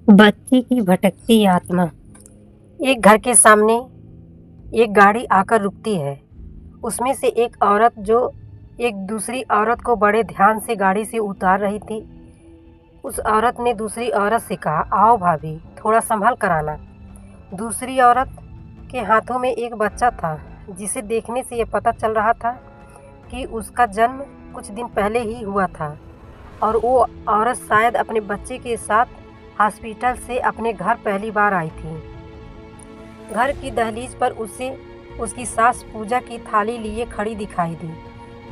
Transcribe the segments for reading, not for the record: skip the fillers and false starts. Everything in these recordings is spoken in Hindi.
बच्ची की भटकती आत्मा। एक घर के सामने एक गाड़ी आकर रुकती है। उसमें से एक औरत जो एक दूसरी औरत को बड़े ध्यान से गाड़ी से उतार रही थी। उस औरत ने दूसरी औरत से कहा, आओ भाभी, थोड़ा संभल कर आना। दूसरी औरत के हाथों में एक बच्चा था, जिसे देखने से यह पता चल रहा था कि उसका जन्म कुछ दिन पहले ही हुआ था और वो औरत शायद अपने बच्चे के साथ हॉस्पिटल से अपने घर पहली बार आई थी। घर की दहलीज पर उसे उसकी सास पूजा की थाली लिए खड़ी दिखाई दी,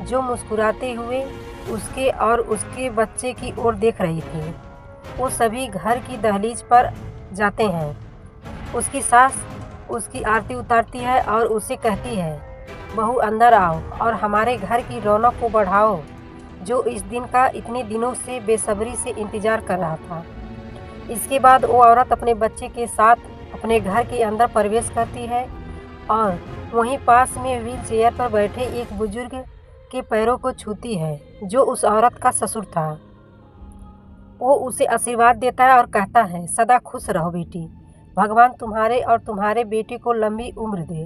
जो मुस्कुराते हुए उसके और उसके बच्चे की ओर देख रही थी। वो सभी घर की दहलीज पर जाते हैं। उसकी सास उसकी आरती उतारती है और उसे कहती है, बहू अंदर आओ और हमारे घर की रौनक को बढ़ाओ, जो इस दिन का इतने दिनों से बेसब्री से इंतजार कर रहा था। इसके बाद वो औरत अपने बच्चे के साथ अपने घर के अंदर प्रवेश करती है और वहीं पास में व्हील चेयर पर बैठे एक बुजुर्ग के पैरों को छूती है, जो उस औरत का ससुर था। वो उसे आशीर्वाद देता है और कहता है, सदा खुश रहो बेटी, भगवान तुम्हारे और तुम्हारे बेटे को लंबी उम्र दे।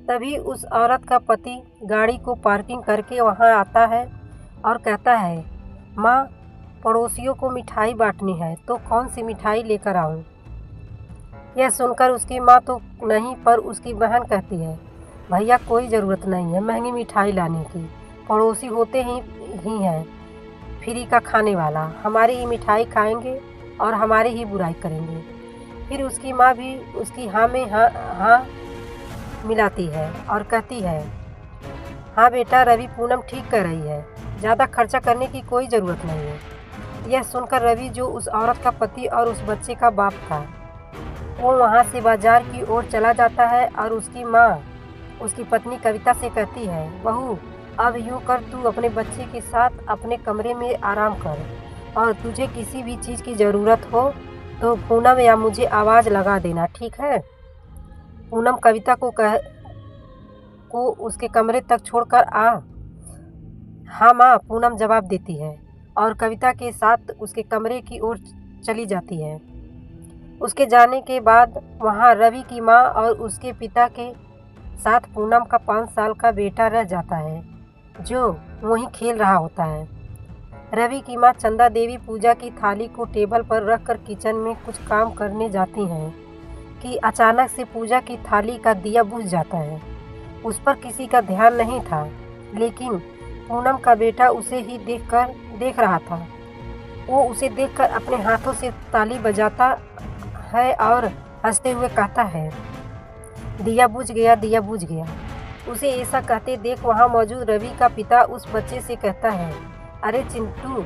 तभी उस औरत का पति गाड़ी को पार्किंग करके वहां आता है और कहता है, माँ, पड़ोसियों को मिठाई बांटनी है, तो कौन सी मिठाई लेकर आऊं? यह सुनकर उसकी माँ तो नहीं, पर उसकी बहन कहती है, भैया कोई ज़रूरत नहीं है महंगी मिठाई लाने की, पड़ोसी होते ही हैं फ्री का खाने वाला, हमारी ही मिठाई खाएंगे और हमारी ही बुराई करेंगे। फिर उसकी माँ भी उसकी हाँ में हाँ मिलाती है और कहती है, हाँ बेटा, रवि पूनम ठीक कर रही है, ज़्यादा खर्चा करने की कोई ज़रूरत नहीं है। यह सुनकर रवि, जो उस औरत का पति और उस बच्चे का बाप था, वो वहाँ से बाजार की ओर चला जाता है और उसकी माँ उसकी पत्नी कविता से कहती है, बहू, अब यूँ कर, तू अपने बच्चे के साथ अपने कमरे में आराम कर और तुझे किसी भी चीज़ की ज़रूरत हो तो पूनम या मुझे आवाज़ लगा देना, ठीक है? पूनम कविता को उसके कमरे तक छोड़कर आ। हाँ माँ, पूनम जवाब देती है और कविता के साथ उसके कमरे की ओर चली जाती है। उसके जाने के बाद वहाँ रवि की माँ और उसके पिता के साथ पूनम का 5 साल का बेटा रह जाता है, जो वहीं खेल रहा होता है। रवि की माँ चंदा देवी पूजा की थाली को टेबल पर रखकर किचन में कुछ काम करने जाती हैं कि अचानक से पूजा की थाली का दिया बुझ जाता है। उस पर किसी का ध्यान नहीं था, लेकिन पूनम का बेटा उसे ही देख रहा था। वो उसे देखकर अपने हाथों से ताली बजाता है और हंसते हुए कहता है, दिया बुझ गया, दिया बुझ गया। उसे ऐसा कहते देख वहाँ मौजूद रवि का पिता उस बच्चे से कहता है, अरे चिंटू,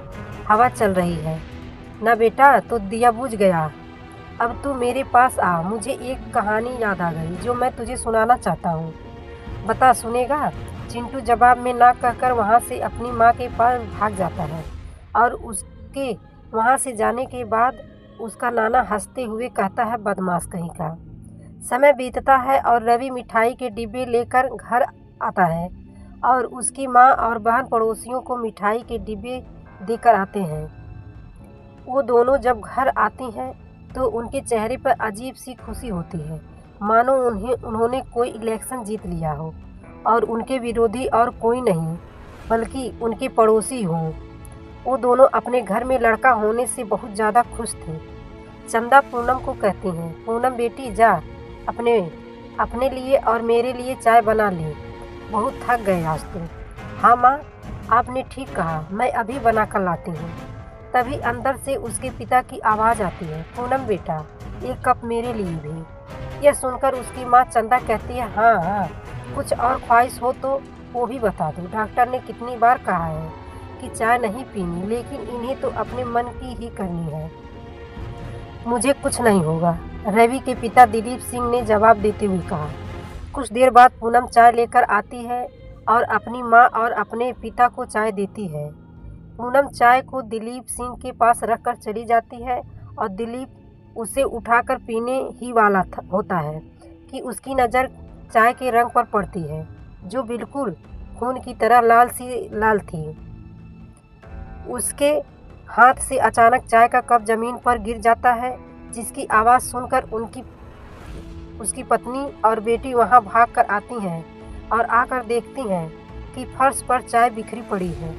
हवा चल रही है ना बेटा, तो दिया बुझ गया। अब तू मेरे पास आ, मुझे एक कहानी याद आ गई जो मैं तुझे सुनाना चाहता हूँ, बता, सुनेगा? चिंटू जवाब में ना कहकर वहाँ से अपनी माँ के पास भाग जाता है और उसके वहाँ से जाने के बाद उसका नाना हंसते हुए कहता है, बदमाश कहीं का। समय बीतता है और रवि मिठाई के डिब्बे लेकर घर आता है और उसकी माँ और बहन पड़ोसियों को मिठाई के डिब्बे देकर आते हैं। वो दोनों जब घर आती हैं तो उनके चेहरे पर अजीब सी खुशी होती है, मानो उन्होंने कोई इलेक्शन जीत लिया हो और उनके विरोधी और कोई नहीं बल्कि उनके पड़ोसी हों। वो दोनों अपने घर में लड़का होने से बहुत ज़्यादा खुश थे। चंदा पूनम को कहती हैं, पूनम बेटी, जा अपने लिए और मेरे लिए चाय बना ले, बहुत थक गए आज तो। हाँ माँ, आपने ठीक कहा, मैं अभी बना कर लाती हूँ। तभी अंदर से उसके पिता की आवाज़ आती है, पूनम बेटा, एक कप मेरे लिए भी। यह सुनकर उसकी माँ चंदा कहती है, हाँ हाँ, कुछ और ख्वाहिश हो तो वो भी बता दो। डॉक्टर ने कितनी बार कहा है कि चाय नहीं पीनी, लेकिन इन्हें तो अपने मन की ही करनी है। मुझे कुछ नहीं होगा, रवि के पिता दिलीप सिंह ने जवाब देते हुए कहा। कुछ देर बाद पूनम चाय लेकर आती है और अपनी माँ और अपने पिता को चाय देती है। पूनम चाय को दिलीप सिंह के पास रखकर चली जाती है और दिलीप उसे उठाकर पीने ही वाला होता है कि उसकी नज़र चाय के रंग पर पड़ती है, जो बिल्कुल खून की तरह लाल थी। उसके हाथ से अचानक चाय का कप जमीन पर गिर जाता है। जिसकी आवाज़ सुनकर उसकी पत्नी और बेटी वहां भागकर आती हैं और आकर देखती हैं कि फर्श पर चाय बिखरी पड़ी है।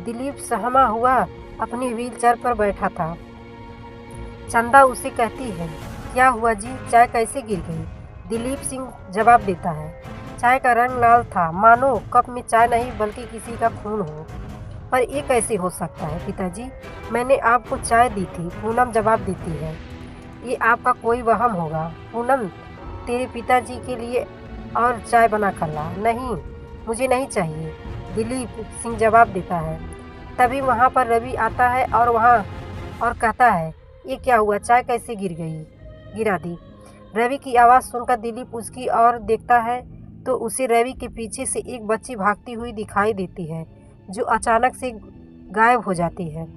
दिलीप सहमा हुआ अपनी व्हीलचेयर पर बैठा था। चंदा उसे कहती है, क्या हुआ जी, चाय कैसे गिर गई? दिलीप सिंह जवाब देता है, चाय का रंग लाल था, मानो कप में चाय नहीं बल्कि किसी का खून हो। पर ये कैसे हो सकता है पिताजी, मैंने आपको चाय दी थी। पूनम जवाब देती है, ये आपका कोई वहम होगा। पूनम, तेरे पिताजी के लिए और चाय बना कर ला। नहीं, मुझे नहीं चाहिए, दिलीप सिंह जवाब देता है। तभी वहाँ पर रवि आता है और कहता है, ये क्या हुआ, चाय कैसे गिरा दी? रवि की आवाज़ सुनकर दिलीप उसकी ओर देखता है तो उसे रवि के पीछे से एक बच्ची भागती हुई दिखाई देती है जो अचानक से गायब हो जाती है।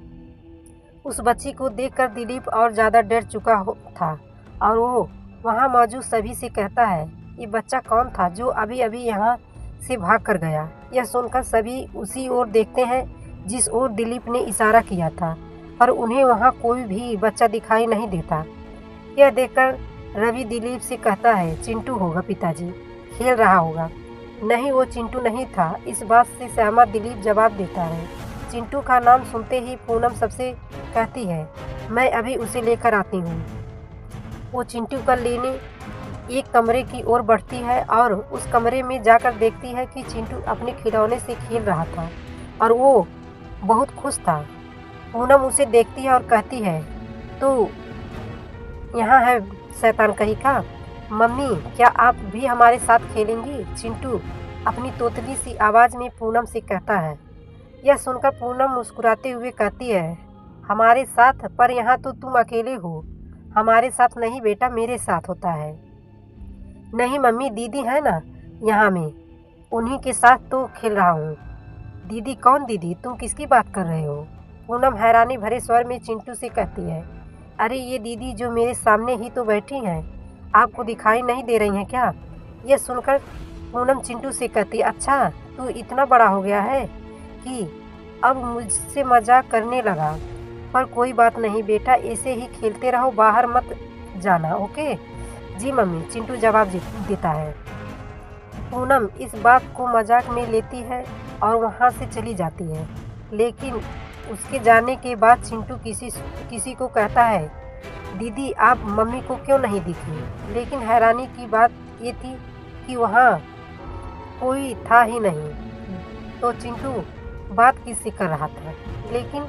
उस बच्ची को देखकर दिलीप और ज़्यादा डर चुका था और वो वहाँ मौजूद सभी से कहता है, ये बच्चा कौन था जो अभी अभी यहाँ से भाग कर गया? यह सुनकर सभी उसी ओर देखते हैं जिस ओर दिलीप ने इशारा किया था, पर उन्हें वहाँ कोई भी बच्चा दिखाई नहीं देता। यह देखकर रवि दिलीप से कहता है, चिंटू होगा पिताजी, खेल रहा होगा। नहीं, वो चिंटू नहीं था। इस बात से सहमत दिलीप जवाब देता है। चिंटू का नाम सुनते ही पूनम सबसे कहती है, मैं अभी उसे लेकर आती हूँ। वो चिंटू को लेने एक कमरे की ओर बढ़ती है और उस कमरे में जाकर देखती है कि चिंटू अपने खिलौने से खेल रहा था और वो बहुत खुश था। पूनम उसे देखती है और कहती है, तो यहाँ है शैतान कहीं का। मम्मी, क्या आप भी हमारे साथ खेलेंगी? चिंटू अपनी तोतली सी आवाज़ में पूनम से कहता है। यह सुनकर पूनम मुस्कुराते हुए कहती है, हमारे साथ? पर यहाँ तो तुम अकेले हो। हमारे साथ नहीं बेटा, मेरे साथ होता है। नहीं मम्मी, दीदी है ना यहाँ में, उन्हीं के साथ तो खेल रहा हूँ। दीदी? कौन दीदी, तुम किसकी बात कर रहे हो? पूनम हैरानी भरे स्वर में चिंटू से कहती है, अरे ये दीदी जो मेरे सामने ही तो बैठी हैं, आपको दिखाई नहीं दे रही हैं क्या? यह सुनकर पूनम चिंटू से कहती, अच्छा तू इतना बड़ा हो गया है कि अब मुझसे मजाक करने लगा। पर कोई बात नहीं बेटा, ऐसे ही खेलते रहो, बाहर मत जाना, ओके? जी मम्मी, चिंटू जवाब देता है। पूनम इस बात को मजाक में लेती है और वहाँ से चली जाती है। लेकिन उसके जाने के बाद चिंटू किसी को कहता है, दीदी आप मम्मी को क्यों नहीं दिखी? लेकिन हैरानी की बात ये थी कि वहाँ कोई था ही नहीं। तो चिंटू बात किससे कर रहा था? लेकिन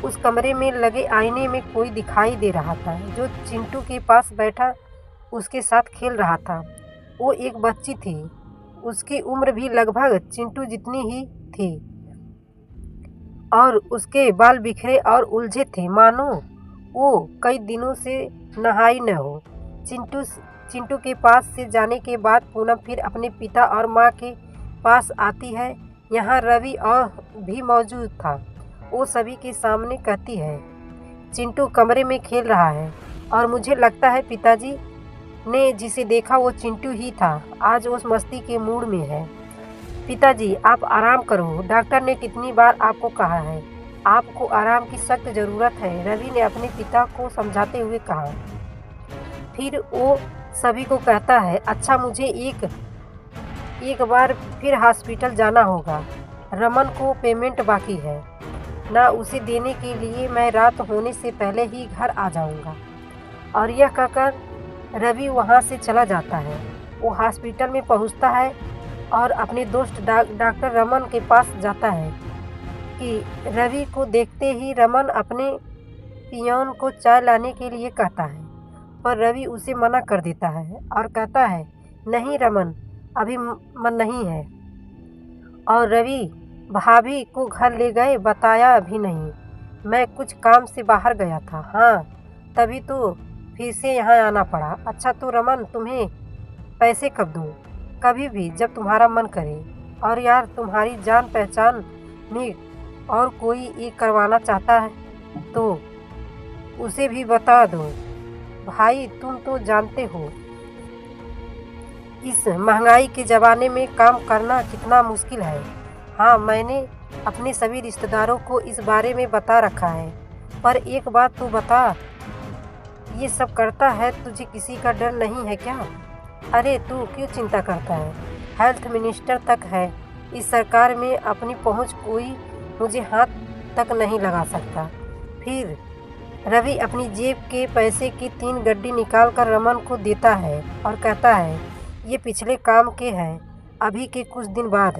उस कमरे में लगे आईने में कोई दिखाई दे रहा था जो चिंटू के पास बैठा उसके साथ खेल रहा था। वो एक बच्ची थी, उसकी उम्र भी लगभग चिंटू जितनी ही थी और उसके बाल बिखरे और उलझे थे, मानो वो कई दिनों से नहाई न हो। चिंटू के पास से जाने के बाद पूनम फिर अपने पिता और माँ के पास आती है। यहाँ रवि और भी मौजूद था। वो सभी के सामने कहती है, चिंटू कमरे में खेल रहा है और मुझे लगता है पिताजी ने जिसे देखा वो चिंटू ही था। आज उस मस्ती के मूड में है। पिताजी आप आराम करो, डॉक्टर ने कितनी बार आपको कहा है, आपको आराम की सख्त ज़रूरत है, रवि ने अपने पिता को समझाते हुए कहा। फिर वो सभी को कहता है, अच्छा मुझे एक बार फिर हॉस्पिटल जाना होगा, रमन को पेमेंट बाकी है ना, उसे देने के लिए मैं रात होने से पहले ही घर आ जाऊंगा। और यह कहकर रवि वहां से चला जाता है। वो हॉस्पिटल में पहुंचता है और अपने दोस्त डॉक्टर रमन के पास जाता है कि रवि को देखते ही रमन अपने पियोन को चाय लाने के लिए कहता है, पर रवि उसे मना कर देता है और कहता है, नहीं रमन, अभी मन नहीं है। और रवि भाभी को घर ले गए, बताया भी नहीं, मैं कुछ काम से बाहर गया था, हाँ तभी तो फिर से यहाँ आना पड़ा। अच्छा तो रमन, तुम्हें पैसे कब दूँ? कभी भी, जब तुम्हारा मन करे। और यार तुम्हारी जान पहचान में और कोई ये करवाना चाहता है तो उसे भी बता दो। भाई तुम तो जानते हो इस महंगाई के ज़माने में काम करना कितना मुश्किल है। हाँ, मैंने अपने सभी रिश्तेदारों को इस बारे में बता रखा है, पर एक बात तो बता, ये सब करता है, तुझे किसी का डर नहीं है क्या? अरे तू क्यों चिंता करता है? हेल्थ मिनिस्टर तक है इस सरकार में, अपनी पहुंच कोई मुझे हाथ तक नहीं लगा सकता। फिर रवि अपनी जेब के पैसे की 3 गड्डी निकाल कर रमन को देता है और कहता है, ये पिछले काम के हैं, अभी के कुछ दिन बाद।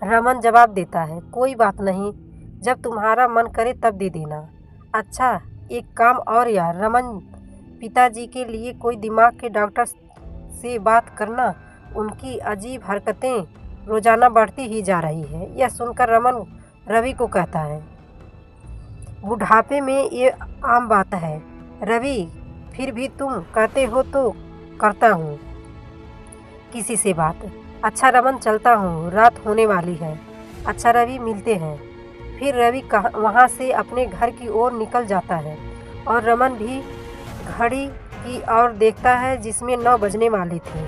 रमन जवाब देता है, कोई बात नहीं, जब तुम्हारा मन करे तब दे देना। अच्छा एक काम और यार रमन, पिताजी के लिए कोई दिमाग के डॉक्टर से बात करना, उनकी अजीब हरकतें रोजाना बढ़ती ही जा रही है। यह सुनकर रमन रवि को कहता है, बुढ़ापे में ये आम बात है रवि, फिर भी तुम कहते हो तो करता हूँ किसी से बात। अच्छा रमन चलता हूँ, रात होने वाली है। अच्छा रवि मिलते हैं। फिर रवि वहाँ से अपने घर की ओर निकल जाता है और रमन भी घड़ी की ओर देखता है जिसमें 9 बजने वाले थे।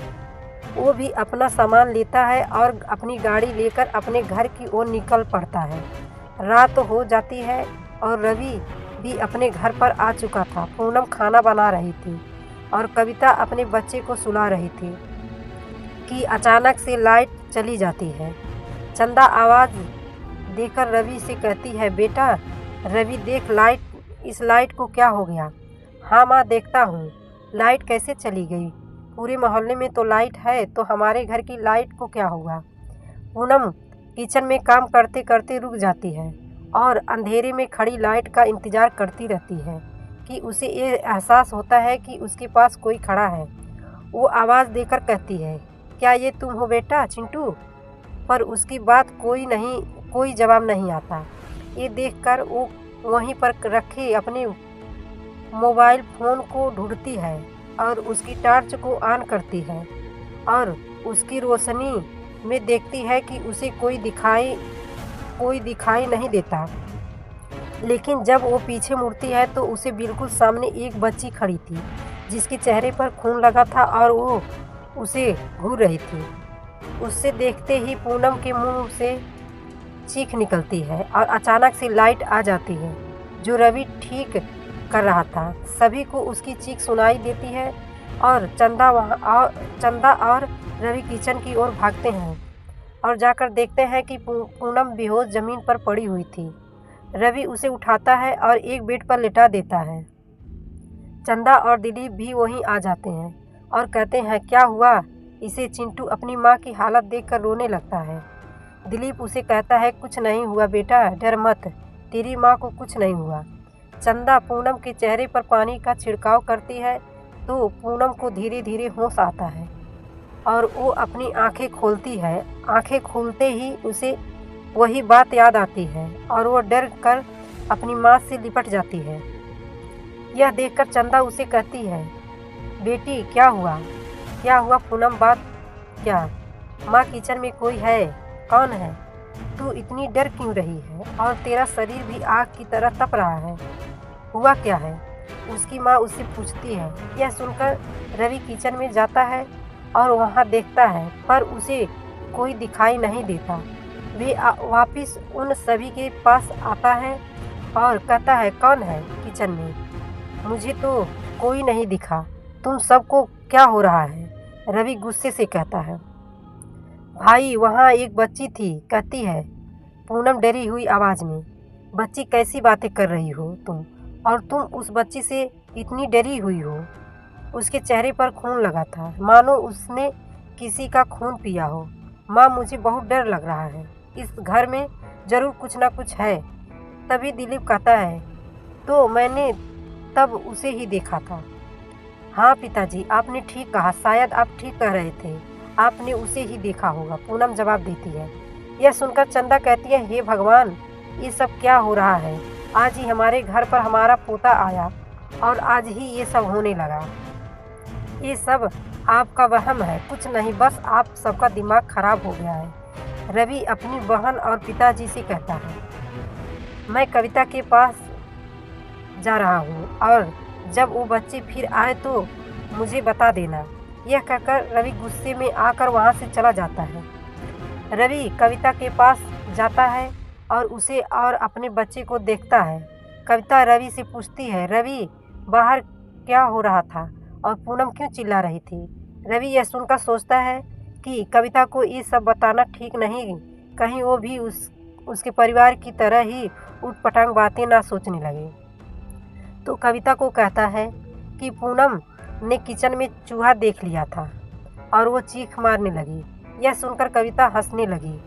वो भी अपना सामान लेता है और अपनी गाड़ी लेकर अपने घर की ओर निकल पड़ता है। रात हो जाती है और रवि भी अपने घर पर आ चुका था। पूनम खाना बना रही थी और कविता अपने बच्चे को सुला रही थी कि अचानक से लाइट चली जाती है। चंदा आवाज़ देकर रवि से कहती है, बेटा रवि देख लाइट, इस लाइट को क्या हो गया? हाँ माँ देखता हूँ, लाइट कैसे चली गई? पूरे मोहल्ले में तो लाइट है, तो हमारे घर की लाइट को क्या हुआ? पूनम किचन में काम करते करते रुक जाती है और अंधेरे में खड़ी लाइट का इंतज़ार करती रहती है कि उसे ये एहसास होता है कि उसके पास कोई खड़ा है। वो आवाज़ देकर कहती है, क्या ये तुम हो बेटा चिंटू? पर उसकी बात कोई जवाब नहीं आता। ये देखकर वो वहीं पर रखे अपने मोबाइल फ़ोन को ढूंढती है और उसकी टॉर्च को ऑन करती है और उसकी रोशनी में देखती है कि उसे कोई दिखाई नहीं देता। लेकिन जब वो पीछे मुड़ती है तो उसे बिल्कुल सामने एक बच्ची खड़ी थी जिसके चेहरे पर खून लगा था और वो उसे घूर रही थी। उससे देखते ही पूनम के मुंह से चीख निकलती है और अचानक से लाइट आ जाती है जो रवि ठीक कर रहा था। सभी को उसकी चीख सुनाई देती है और चंदा और रवि किचन की ओर भागते हैं और जाकर देखते हैं कि पूनम बेहोश ज़मीन पर पड़ी हुई थी। रवि उसे उठाता है और एक बेड पर लिटा देता है। चंदा और दिलीप भी वहीं आ जाते हैं और कहते हैं, क्या हुआ इसे? चिंटू अपनी माँ की हालत देखकर रोने लगता है। दिलीप उसे कहता है, कुछ नहीं हुआ बेटा, डर मत, तेरी माँ को कुछ नहीं हुआ। चंदा पूनम के चेहरे पर पानी का छिड़काव करती है तो पूनम को धीरे धीरे होश आता है और वो अपनी आंखें खोलती है। आंखें खोलते ही उसे वही बात याद आती है और वो डर कर अपनी माँ से लिपट जाती है। यह देखकर चंदा उसे कहती है, बेटी क्या हुआ? क्या हुआ पूनम, बात क्या? माँ किचन में कोई है? कौन है? तू इतनी डर क्यों रही है और तेरा शरीर भी आग की तरह तप रहा है, हुआ क्या है? उसकी माँ उससे पूछती है। यह सुनकर रवि किचन में जाता है और वहाँ देखता है पर उसे कोई दिखाई नहीं देता। वे वापस उन सभी के पास आता है और कहता है, कौन है किचन में? मुझे तो कोई नहीं दिखा, तुम सबको क्या हो रहा है? रवि गुस्से से कहता है। भाई वहाँ एक बच्ची थी, कहती है पूनम डरी हुई आवाज़ में। बच्ची कैसी बातें कर रही हो तुम? और तुम उस बच्ची से इतनी डरी हुई हो? उसके चेहरे पर खून लगा था, मानो उसने किसी का खून पिया हो। माँ मुझे बहुत डर लग रहा है, इस घर में ज़रूर कुछ ना कुछ है। तभी दिलीप कहता है, तो मैंने तब उसे ही देखा था। हाँ पिताजी आपने ठीक कहा, शायद आप ठीक कह रहे थे, आपने उसे ही देखा होगा, पूनम जवाब देती है। यह सुनकर चंदा कहती है, हे भगवान ये सब क्या हो रहा है? आज ही हमारे घर पर हमारा पोता आया और आज ही ये सब होने लगा। ये सब आपका वहम है, कुछ नहीं, बस आप सबका दिमाग खराब हो गया है। रवि अपनी बहन और पिताजी से कहता है, मैं कविता के पास जा रहा हूँ और जब वो बच्चे फिर आए तो मुझे बता देना। यह कहकर रवि गुस्से में आकर वहाँ से चला जाता है। रवि कविता के पास जाता है और उसे और अपने बच्चे को देखता है। कविता रवि से पूछती है, रवि बाहर क्या हो रहा था और पूनम क्यों चिल्ला रही थी। रवि यह सुनकर सोचता है कि कविता को ये सब बताना ठीक नहीं, कहीं वो भी उसके परिवार की तरह ही ऊटपटांग बातें ना सोचने लगे। तो कविता को कहता है कि पूनम ने किचन में चूहा देख लिया था और वो चीख मारने लगी। यह सुनकर कविता हंसने लगी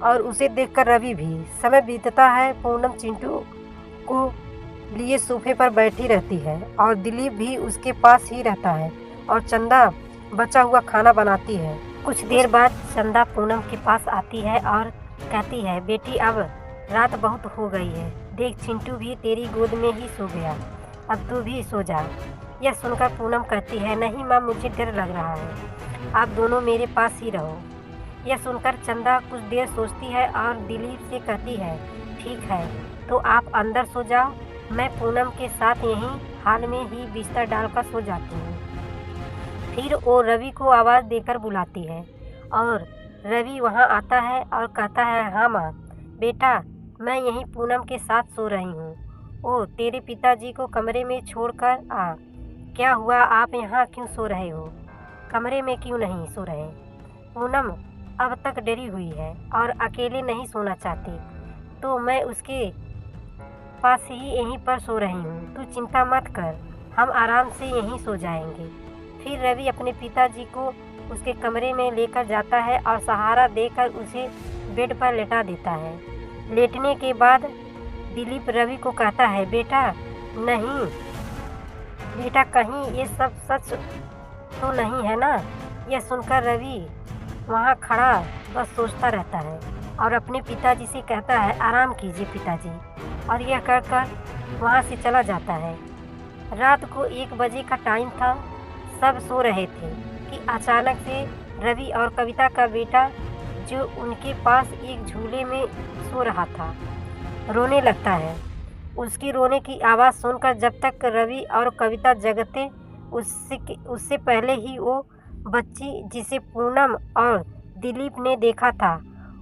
और उसे देखकर रवि भी। समय बीतता है, पूनम चिंटू को लिए सोफे पर बैठी रहती है और दिलीप भी उसके पास ही रहता है और चंदा बचा हुआ खाना बनाती है। कुछ देर बाद चंदा पूनम के पास आती है और कहती है, बेटी अब रात बहुत हो गई है, देख चिंटू भी तेरी गोद में ही सो गया, अब तू भी सो जा। यह सुनकर पूनम कहती है, नहीं माँ, मुझे डर लग रहा है, आप दोनों मेरे पास ही रहो। यह सुनकर चंदा कुछ देर सोचती है और दिलीप से कहती है, ठीक है तो आप अंदर सो जाओ, मैं पूनम के साथ यहीं हाल में ही बिस्तर डालकर सो जाती हूँ। फिर वो रवि को आवाज़ देकर बुलाती है और रवि वहाँ आता है और कहता है, हाँ माँ बेटा, मैं यहीं पूनम के साथ सो रही हूँ। ओ तेरे पिताजी को कमरे में छोड़कर आ। क्या हुआ, आप यहाँ क्यों सो रहे हो, कमरे में क्यों नहीं सो रहे? पूनम अब तक डरी हुई है और अकेले नहीं सोना चाहती, तो मैं उसके पास ही यहीं पर सो रही हूँ, तू चिंता मत कर, हम आराम से यहीं सो जाएंगे। फिर रवि अपने पिताजी को उसके कमरे में लेकर जाता है और सहारा देकर उसे बेड पर लेटा देता है। लेटने के बाद दिलीप रवि को कहता है, बेटा नहीं बेटा, कहीं ये सब सच तो नहीं है ना? यह सुनकर रवि वहाँ खड़ा बस सोचता रहता है और अपने पिताजी से कहता है, आराम कीजिए पिताजी, और यह कहकर वहाँ से चला जाता है। रात को 1 बजे का टाइम था, सब सो रहे थे कि अचानक से रवि और कविता का बेटा, जो उनके पास एक झूले में सो रहा था, रोने लगता है। उसकी रोने की आवाज़ सुनकर जब तक रवि और कविता जगते, उससे पहले ही वो बच्ची जिसे पूनम और दिलीप ने देखा था,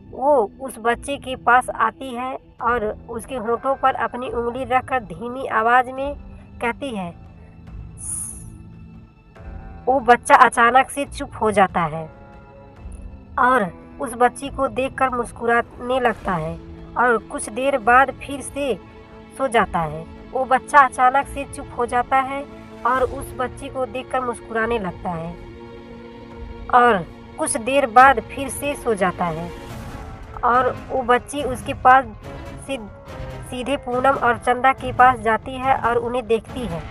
वो उस बच्चे के पास आती है और उसके होठों पर अपनी उंगली रखकर धीमी आवाज़ में कहती है। वो बच्चा अचानक से चुप हो जाता है और उस बच्ची को देखकर मुस्कुराने लगता है और कुछ देर बाद फिर से सो जाता है। वो बच्चा अचानक से चुप हो जाता है और उस बच्ची को देखकर मुस्कुराने लगता है और कुछ देर बाद फिर से सो जाता है और वो बच्ची उसके पास से सीधे पूनम और चंदा के पास जाती है और उन्हें देखती है।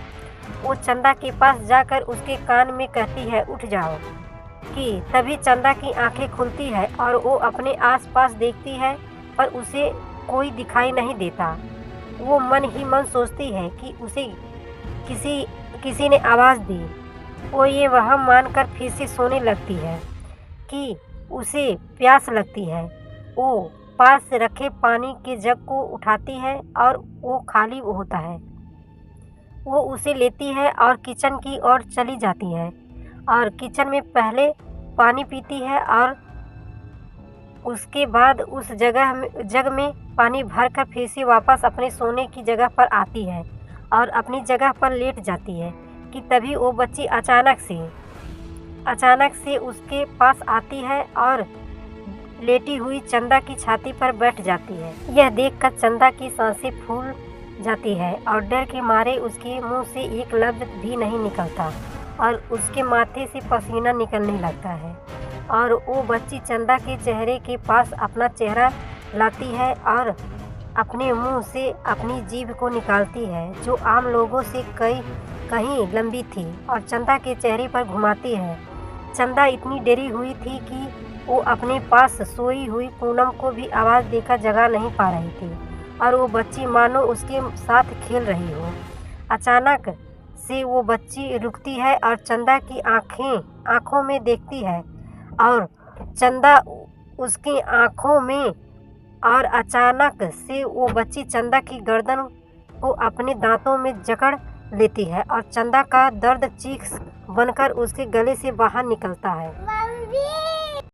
वो चंदा के पास जाकर उसके कान में कहती है, उठ जाओ, कि तभी चंदा की आंखें खुलती है और वो अपने आसपास देखती है पर उसे कोई दिखाई नहीं देता। वो मन ही मन सोचती है कि उसे किसी ने आवाज़ दी। वो ये वह मानकर फिर से सोने लगती है कि उसे प्यास लगती है। वो पास रखे पानी के जग को उठाती है और वो खाली होता है। वो उसे लेती है और किचन की ओर चली जाती है और किचन में पहले पानी पीती है और उसके बाद उस जग में पानी भरकर फिर से वापस अपने सोने की जगह पर आती है और अपनी जगह पर लेट जाती है कि तभी वो बच्ची अचानक से उसके पास आती है और लेटी हुई चंदा की छाती पर बैठ जाती है। यह देखकर चंदा की सांसें फूल जाती है और डर के मारे उसके मुंह से एक लफ्ज़ भी नहीं निकलता और उसके माथे से पसीना निकलने लगता है और वो बच्ची चंदा के चेहरे के पास अपना चेहरा लाती है और अपने मुंह से अपनी जीभ को निकालती है, जो आम लोगों से कहीं लंबी थी, और चंदा के चेहरे पर घुमाती है। चंदा इतनी डरी हुई थी कि वो अपने पास सोई हुई पूनम को भी आवाज़ देकर जगा नहीं पा रही थी और वो बच्ची मानो उसके साथ खेल रही हो। अचानक से वो बच्ची रुकती है और चंदा की आँखों में देखती है और चंदा उसकी आँखों में, और अचानक से वो बच्ची चंदा की गर्दन को अपने दांतों में जकड़ लेती है और चंदा का दर्द चीख बनकर उसके गले से बाहर निकलता है।